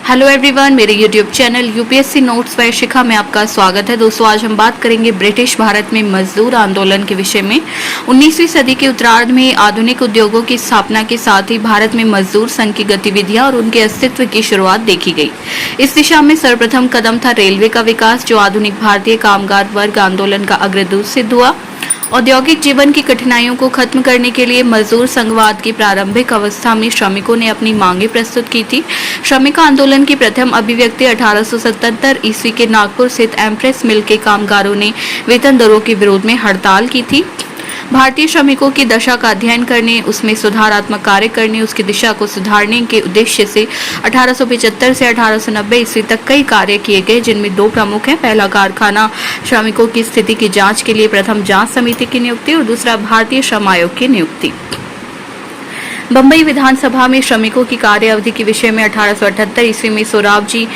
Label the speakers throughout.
Speaker 1: Hello everyone, मेरे YouTube channel UPSC notes by Shikha में आपका स्वागत है। दोस्तों, आज हम बात करेंगे ब्रिटिश भारत में मजदूर आंदोलन के विषय में। 19वीं सदी के उत्तरार्ध में आधुनिक उद्योगों की स्थापना के साथ ही भारत में मजदूर संघ की गतिविधियां और उनके अस्तित्व की शुरुआत देखी गई। इस दिशा में सर्वप्रथम कदम था रेलवे का विकास, जो आधुनिक भारतीय कामगार वर्ग आंदोलन का अग्रदूत सिद्ध हुआ। औद्योगिक जीवन की कठिनाइयों को खत्म करने के लिए मजदूर संघवाद की प्रारंभिक अवस्था में श्रमिकों ने अपनी मांगें प्रस्तुत की थी। श्रमिक आंदोलन की प्रथम अभिव्यक्ति 1877 ईस्वी के नागपुर स्थित एम्प्रेस मिल के कामगारों ने वेतन दरों के विरोध में हड़ताल की थी। भारतीय श्रमिकों की दशा का अध्ययन करने, उसमें सुधारात्मक कार्य करने, उसकी दिशा को सुधारने के उद्देश्य से 1875 से 1890 ईस्वी तक कई कार्य किए गए, जिनमें दो प्रमुख हैं। पहला, कारखाना श्रमिकों की स्थिति की जांच के लिए प्रथम जांच समिति की नियुक्ति और दूसरा, भारतीय श्रम आयोग की नियुक्ति। बम्बई विधानसभा में श्रमिकों की कार्य अवधि के विषय में 1878 ईस्वी में सोराबजी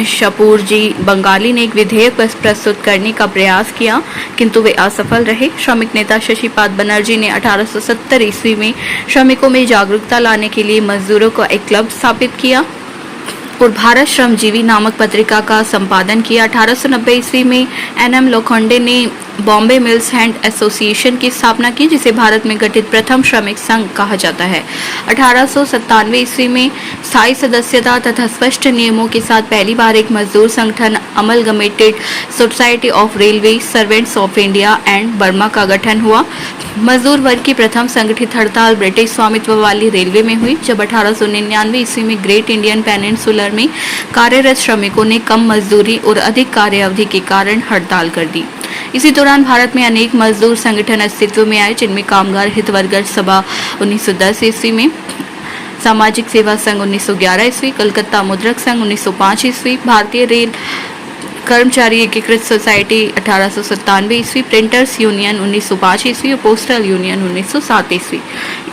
Speaker 1: शपूर जी बंगाली ने एक विधेयक प्रस्तुत करने का प्रयास किया, किंतु वे असफल रहे। श्रमिक नेता शशिपाद बनर्जी ने 1870 ईस्वी में श्रमिकों में जागरूकता लाने के लिए मजदूरों का एक क्लब स्थापित किया और भारत श्रमजीवी नामक पत्रिका का संपादन किया। 1890 ईस्वी में एनएम लोखंडे ने बॉम्बे मिल्स हैंड एसोसिएशन की स्थापना की, जिसे भारत में गठित प्रथम श्रमिक संघ कहा जाता है। 1897 ईस्वी में स्थायी सदस्यता तथा स्पष्ट नियमों के साथ पहली बार एक मजदूर संगठन amalgamated society of railway servants of India and Burma का गठन हुआ। मजदूर वर्ग की प्रथम संगठित हड़ताल ब्रिटिश स्वामित्व वाली रेलवे में हुई, जब 1899 ईस्वी में ग्रेट इंडियन पेनिनसुलर में कार्यरत श्रमिकों ने कम मजदूरी और अधिक कार्य अवधि के कारण हड़ताल कर दी। इसी दौरान भारत में अनेक मजदूर संगठन अस्तित्व में आए, जिनमें कामगार हितवर्ग सभा 1910 ईस्वी में, सामाजिक सेवा संघ 1911 ईस्वी, कलकत्ता मुद्रक संघ 1905 ईस्वी, भारतीय रेल कर्मचारी एकीकृत सोसाइटी 1897 ईस्वी, प्रिंटर्स यूनियन 1905 ईस्वी और पोस्टल यूनियन 1907 ईस्वी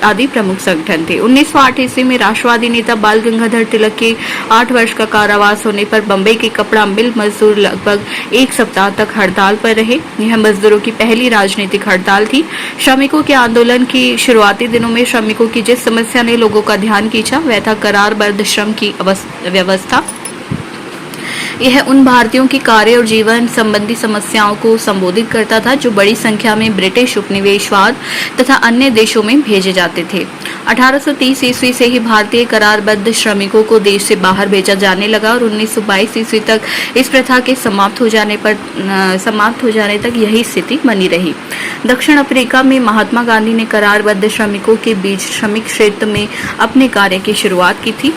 Speaker 1: आदि प्रमुख संगठन थे। 1908 ईस्वी में राष्ट्रवादी नेता बाल गंगाधर तिलक के 8 वर्ष का कारावास होने पर बम्बई के कपड़ा मिल मजदूर लगभग एक सप्ताह तक हड़ताल पर रहे। यह मजदूरों की पहली राजनीतिक हड़ताल थी। श्रमिकों के आंदोलन की शुरुआती दिनों में श्रमिकों की जिस समस्या ने लोगों का ध्यान खींचा, वह था करारबद्ध श्रम की व्यवस्था। यह उन भारतीयों की कार्य और जीवन संबंधी समस्याओं को संबोधित करता था जो बड़ी संख्या में ब्रिटिश उपनिवेशवाद तथा अन्य देशों में भेजे जाते थे। 1830 ईस्वी से ही भारतीय करारबद्ध श्रमिकों को देश से बाहर भेजा जाने लगा और 1922 ईस्वी तक इस प्रथा के समाप्त हो जाने तक यही स्थिति बनी रही। दक्षिण अफ्रीका में महात्मा गांधी ने करारबद्ध श्रमिकों के बीच श्रमिक क्षेत्र में अपने कार्य की शुरुआत की थी।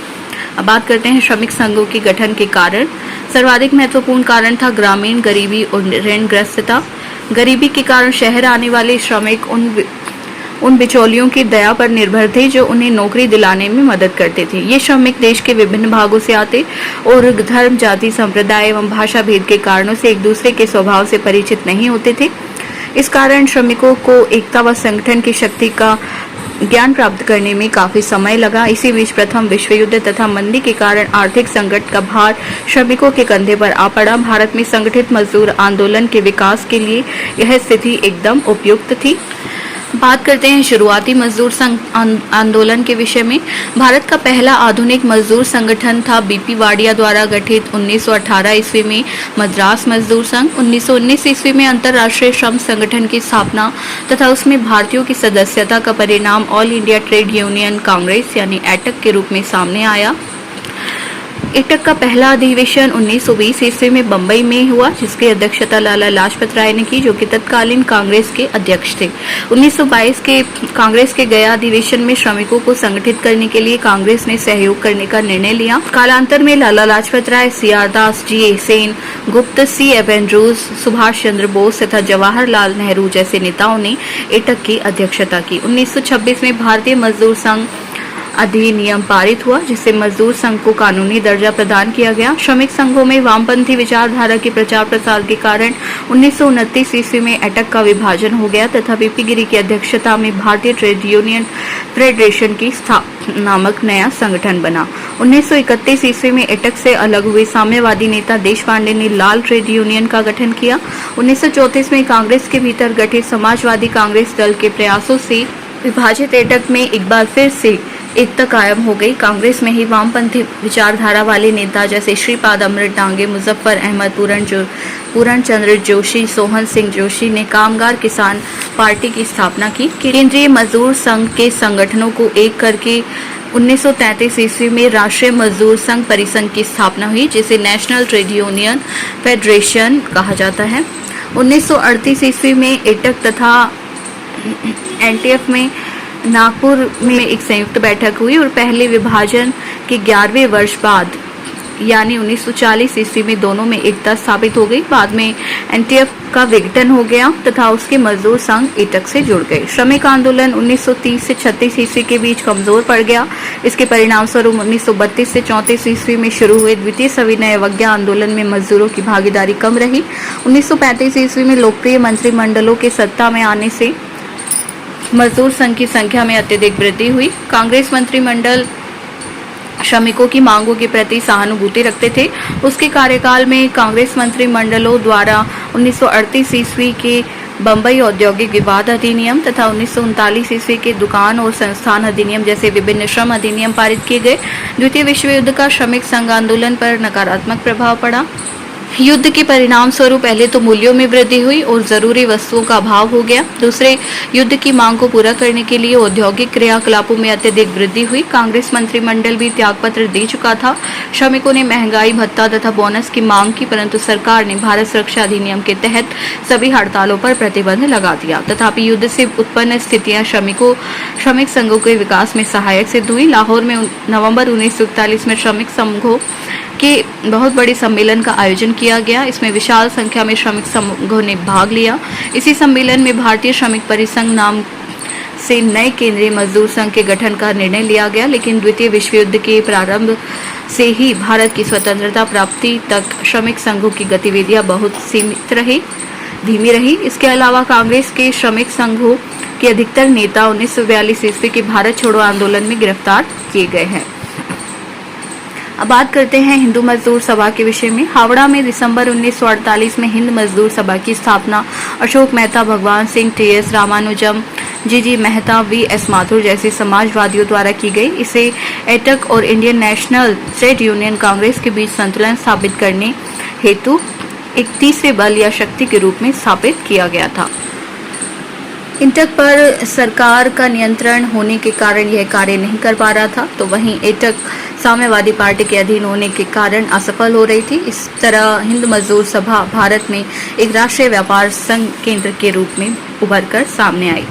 Speaker 1: अब बात करते हैं श्रमिक संघों के गठन के कारण। सर्वाधिक महत्वपूर्ण कारण था ग्रामीण गरीबी और ऋणग्रस्तता। गरीबी के कारण शहर आने वाले श्रमिक उन बिचौलियों की दया पर निर्भर थे जो उन्हें नौकरी दिलाने में मदद करते थे। ये श्रमिक देश के विभिन्न भागों से आते और धर्म, जाति, संप्रदाय एवं भाषा भेद के कारणों से एक दूसरे के स्वभाव से परिचित नहीं होते थे। इस कारण श्रमिकों को एकता व संगठन की शक्ति का ज्ञान प्राप्त करने में काफी समय लगा। इसी बीच प्रथम विश्व युद्ध तथा मंदी के कारण आर्थिक संकट का भार श्रमिकों के कंधे पर आ पड़ा। भारत में संगठित मजदूर आंदोलन के विकास के लिए यह स्थिति एकदम उपयुक्त थी। बात करते हैं शुरुआती मजदूर संघ आंदोलन के विषय में। भारत का पहला आधुनिक मजदूर संगठन था बीपी वाडिया द्वारा गठित 1918 ईस्वी में मद्रास मजदूर संघ। 1919 ईस्वी में अंतर्राष्ट्रीय श्रम संगठन की स्थापना तथा उसमें भारतीयों की सदस्यता का परिणाम all India trade union Congress यानी एटक के रूप में सामने आया। एटक का पहला अधिवेशन 1920 ईस्वी में बम्बई में हुआ, जिसकी अध्यक्षता लाला लाजपत राय ने की, जो कि तत्कालीन कांग्रेस के अध्यक्ष थे। 1922 के कांग्रेस के गया अधिवेशन में श्रमिकों को संगठित करने के लिए कांग्रेस ने सहयोग करने का निर्णय लिया। कालांतर में लाला लाजपत राय, सीआर दास, जी सेन गुप्त, C.F. एंड्रूज, सुभाष चंद्र बोस तथा जवाहरलाल नेहरू जैसे नेताओं ने एटक की अध्यक्षता की। 1926 में भारतीय मजदूर संघ अधिनियम पारित हुआ, जिससे मजदूर संघ को कानूनी दर्जा प्रदान किया गया। श्रमिक संघों में वामपंथी विचारधारा के प्रचार प्रसार के कारण 1929 ईस्वी में एटक का विभाजन हो गया तथा वीपी गिरी की अध्यक्षता में भारतीय ट्रेड यूनियन फेडरेशन की नामक नया संगठन बना। 1931 ईस्वी में एटक से अलग हुए साम्यवादी नेता देश पांडे ने लाल ट्रेड यूनियन का गठन किया। 1934 में कांग्रेस के भीतर गठित समाजवादी कांग्रेस दल के प्रयासों से विभाजित एटक में एक बार फिर से एकता कायम हो गई। कांग्रेस में ही वामपंथी विचारधारा वाले नेता जैसे श्रीपाद अमृत डांगे, मुजफ्फर अहमद, पूरण चंद्र जोशी, सोहन सिंह जोशी ने कामगार किसान पार्टी की स्थापना की। केंद्रीय मजदूर संघ के संगठनों को एक करके 1933 ईस्वी में राष्ट्रीय मजदूर संघ परिसंघ की स्थापना हुई, जिसे नेशनल ट्रेड यूनियन फेडरेशन कहा जाता है। 1938 ईस्वी में एटक तथा एनटीएफ में नागपुर में एक संयुक्त बैठक हुई और पहले विभाजन के 11वें वर्ष बाद यानी 1940 ईस्वी में दोनों में एकता स्थापित हो गई। बाद में एनटीएफ का विघटन हो गया तथा उसके मजदूर संघ एटक से जुड़ गए। श्रमिक आंदोलन 1930 से 36 ईस्वी के बीच कमजोर पड़ गया। इसके परिणाम स्वरूप 1932 से 34 ईस्वी में शुरू हुए द्वितीय सविनय अवज्ञा आंदोलन में मजदूरों की भागीदारी कम रही। 1935 ईस्वी में लोकप्रिय मंत्रिमंडलों के सत्ता में आने से मजदूर संघ की संख्या में अत्यधिक वृद्धि हुई। कांग्रेस मंत्रिमंडल श्रमिकों की मांगों के प्रति सहानुभूति रखते थे। उसके कार्यकाल में कांग्रेस मंत्रिमंडलों द्वारा 1938 ईस्वी के बंबई औद्योगिक विवाद अधिनियम तथा 1939 ईस्वी के दुकान और संस्थान अधिनियम जैसे विभिन्न श्रम अधिनियम पारित किए गए। द्वितीय विश्व युद्ध का श्रमिक संघ आंदोलन पर नकारात्मक प्रभाव पड़ा। युद्ध के परिणाम स्वरूप पहले तो मूल्यों में वृद्धि हुई और जरूरी वस्तुओं का अभाव हो गया। दूसरे, युद्ध की मांग को पूरा करने के लिए औद्योगिक क्रियाकलापों में अत्यधिक वृद्धि हुई। कांग्रेस मंत्रिमंडल भी त्यागपत्र दे चुका था। श्रमिकों ने महंगाई भत्ता तथा बोनस की मांग की, परंतु सरकार ने भारत सुरक्षा अधिनियम के तहत सभी हड़तालों पर प्रतिबंध लगा दिया। तथापि युद्ध से उत्पन्न स्थितियां श्रमिक संघों के विकास में सहायक सिद्ध हुई। लाहौर में नवंबर 1941 में श्रमिक संघों के बहुत बड़े सम्मेलन का आयोजन किया गया। इसमें विशाल संख्या में श्रमिक संघों ने भाग लिया। इसी सम्मेलन में भारतीय श्रमिक परिसंघ नाम से नए केंद्रीय मजदूर संघ के गठन का निर्णय लिया गया। लेकिन द्वितीय विश्व युद्ध के प्रारंभ से ही भारत की स्वतंत्रता प्राप्ति तक श्रमिक संघों की गतिविधियां बहुत धीमी रही। इसके अलावा कांग्रेस के श्रमिक संघों के अधिकतर नेता 1942 ईस्वी के भारत छोड़ो आंदोलन में गिरफ्तार किए गए हैं। अब बात करते हैं हिंदू मजदूर सभा के विषय में। हावड़ा में दिसंबर 1948 में हिंद मजदूर सभा की स्थापना अशोक मेहता, भगवान सिंह, टी.एस. रामानुजम, जी मेहता, वी.एस. माथुर जैसे समाजवादियों द्वारा की गई। इसे एटक और Indian national trade union Congress के बीच संतुलन स्थापित करने हेतु एक तीसरे बल या शक्ति के रूप में स्थापित किया गया था। इंटक पर सरकार का नियंत्रण होने के कारण यह कार्य नहीं कर पा रहा था, तो वहीं एटक साम्यवादी पार्टी के अधीन होने के कारण असफल हो रही थी। इस तरह हिंद मजदूर सभा भारत में एक राष्ट्रीय व्यापार संघ केंद्र के रूप में उभरकर सामने आई।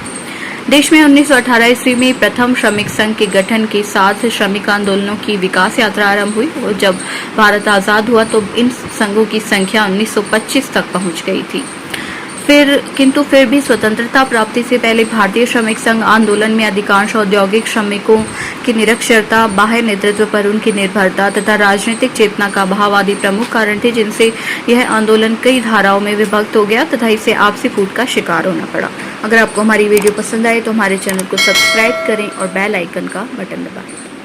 Speaker 1: देश में 1918 ईस्वी में प्रथम श्रमिक संघ के गठन के साथ श्रमिक आंदोलनों की विकास यात्रा आरंभ हुई और जब भारत आजाद हुआ तो इन संघों की संख्या 1925 तक पहुंच गई थी। किंतु फिर भी स्वतंत्रता प्राप्ति से पहले भारतीय श्रमिक संघ आंदोलन में अधिकांश औद्योगिक श्रमिकों की निरक्षरता, बाह्य नेतृत्व पर उनकी निर्भरता तथा राजनीतिक चेतना का अभाव आदि प्रमुख कारण थे, जिनसे यह आंदोलन कई धाराओं में विभक्त हो गया तथा इसे आपसी फूट का शिकार होना पड़ा। अगर आपको हमारी वीडियो पसंद आए तो हमारे चैनल को सब्सक्राइब करें और बेल आइकन का बटन दबाएं।